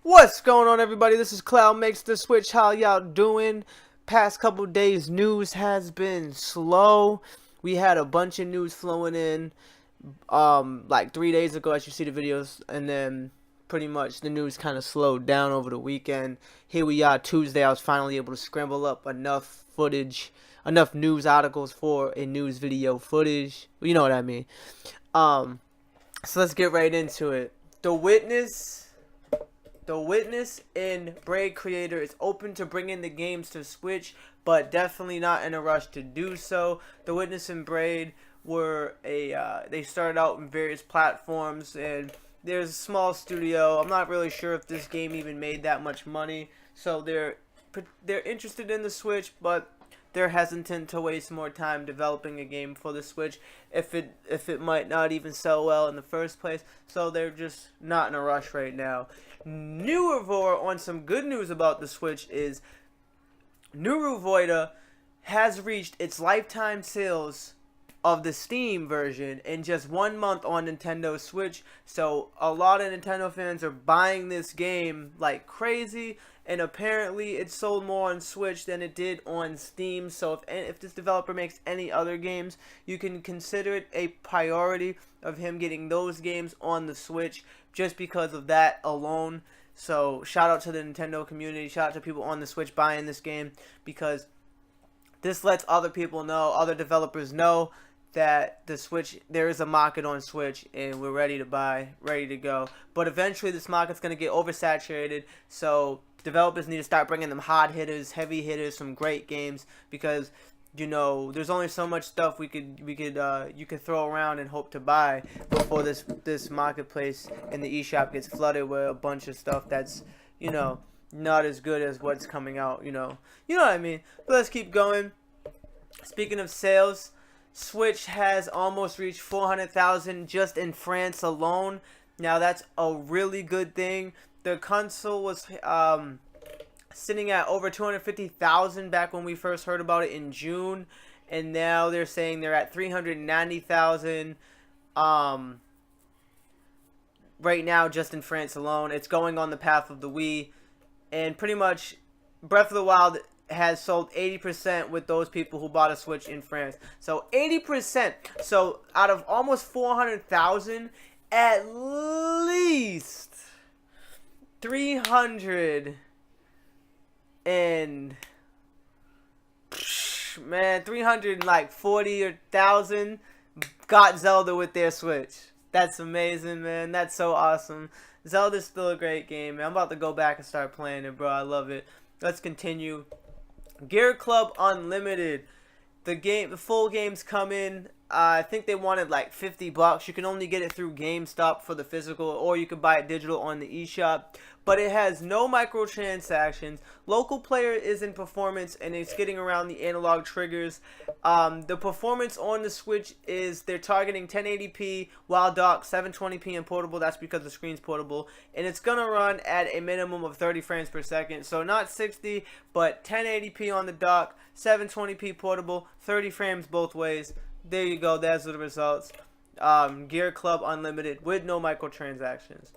What's going on, everybody? This is Cloud Makes the Switch. How y'all doing? Past couple days, news has been slow. We had a bunch of news flowing in, like 3 days ago, as you see the videos, and then pretty much the news kind of slowed down over the weekend. Here we are, Tuesday. I was finally able to scramble up enough footage, enough news articles for a news video footage. You know what I mean? Um, so let's get right into it. The Witness and Braid Creator is open to bringing the games to Switch, but definitely not in a rush to do so. The Witness and Braid were they started out in various platforms, and there's a small studio. I'm not really sure if this game even made that much money, so they're interested in the Switch, but they're hesitant to waste more time developing a game for the Switch if it might not even sell well in the first place. So they're just not in a rush right now. NeuroVojta, on some good news about the Switch, is NeuroVojta has reached its lifetime sales of the Steam version in just 1 month on Nintendo Switch. So a lot of Nintendo fans are buying this game like crazy, and apparently it sold more on Switch than it did on Steam. So if this developer makes any other games, you can consider it a priority of him getting those games on the Switch just because of that alone. So shout out to the Nintendo community, shout out to people on the Switch buying this game, because this lets other people know, other developers know, that the Switch, there is a market on Switch, and we're ready to buy, ready to go. But eventually this market's going to get oversaturated, so developers need to start bringing them hard hitters, heavy hitters, some great games, because there's only so much stuff you could throw around and hope to buy before this marketplace and the eShop gets flooded with a bunch of stuff that's not as good as what's coming out. You know what I mean. But let's keep going. Speaking of sales, Switch has almost reached 400,000 just in France alone. Now that's a really good thing. The console was sitting at over 250,000 back when we first heard about it in June, and now they're saying they're at 390,000 right now just in France alone. It's going on the path of the Wii, and pretty much Breath of the Wild has sold 80% with those people who bought a Switch in France. So 80%. So out of almost 400,000, at least 300 and 340,000 got Zelda with their Switch. That's amazing, man. That's so awesome. Zelda's still a great game, man. I'm about to go back and start playing it, bro. I love it. Let's continue. Gear Club Unlimited. The full game's coming. I think they wanted like $50. You can only get it through GameStop for the physical, or you can buy it digital on the eShop. But it has no microtransactions. Local player is in performance, and it's getting around the analog triggers. The performance on the Switch is they're targeting 1080p while docked, 720p and portable. That's because the screen's portable, and it's gonna run at a minimum of 30 frames per second. So not 60, but 1080p on the dock, 720p portable, 30 frames both ways. There you go. That's the results. Gear Club Unlimited with no microtransactions.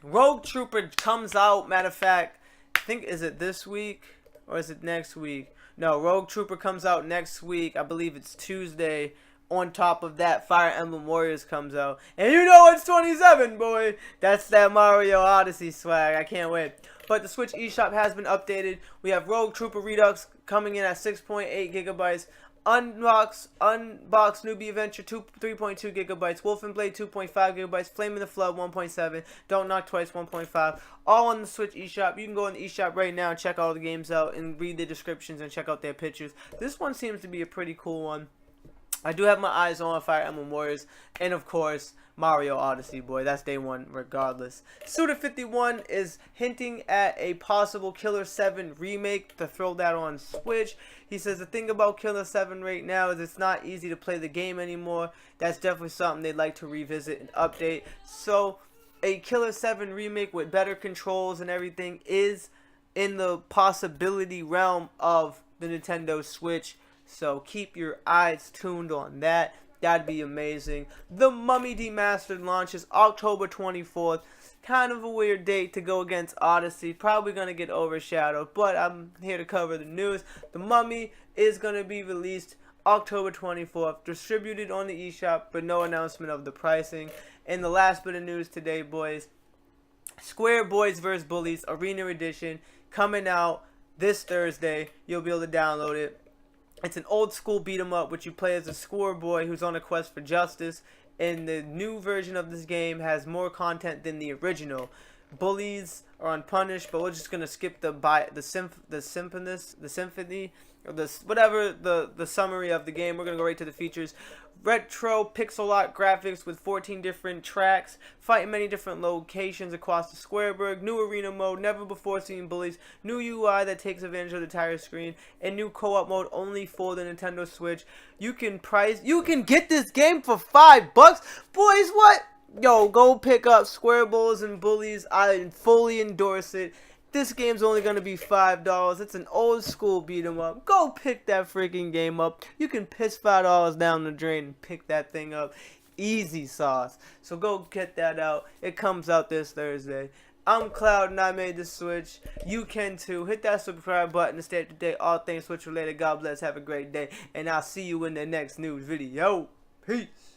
Rogue Trooper comes out. Matter of fact, I think, is it this week or is it next week? No, Rogue Trooper comes out next week. I believe it's Tuesday. On top of that, Fire Emblem Warriors comes out. And it's 27, boy. That's that Mario Odyssey swag. I can't wait. But the Switch eShop has been updated. We have Rogue Trooper Redux coming in at 6.8 gigabytes. Unbox Newbie Adventure 3.2 gigabytes, Wolf and Blade 2.5 gigabytes, Flame in the Flood 1.7, Don't Knock Twice 1.5, all on the Switch eShop. You can go on the eShop right now and check all the games out and read the descriptions and check out their pictures. This one seems to be a pretty cool one. I do have my eyes on Fire Emblem Warriors, and of course, Mario Odyssey, boy. That's day one regardless. Suda51 is hinting at a possible Killer 7 remake to throw that on Switch. He says the thing about Killer 7 right now is it's not easy to play the game anymore. That's definitely something they'd like to revisit and update. So a Killer 7 remake with better controls and everything is in the possibility realm of the Nintendo Switch. So keep your eyes tuned on that. That'd be amazing. The Mummy Demasters launches October 24th. Kind of a weird date to go against Odyssey. Probably going to get overshadowed, but I'm here to cover the news. The Mummy is going to be released October 24th, distributed on the eShop, but no announcement of the pricing. And the last bit of news today, boys, Square Boys vs. Bullies Arena Edition coming out this Thursday. You'll be able to download it. It's an old school beat 'em up, which you play as a schoolboy who's on a quest for justice. And the new version of this game has more content than the original. Bullies are unpunished, but we're just gonna skip the symphony, or the summary of the game. We're gonna go right to the features. Retro pixel art graphics with 14 different tracks, fight in many different locations across the Squareburg, new arena mode, never before seen bullies, new UI that takes advantage of the entire screen, and new co-op mode only for the Nintendo Switch. You can get this game for $5, boys. What? Yo, go pick up Square Bulls and Bullies. I fully endorse it. This game's only going to be $5. It's an old school beat 'em up. Go pick that freaking game up. You can piss $5 down the drain and pick that thing up. Easy sauce. So go get that out. It comes out this Thursday. I'm Cloud and I made the Switch. You can too. Hit that subscribe button to stay up to date all things Switch related. God bless. Have a great day. And I'll see you in the next news video. Peace.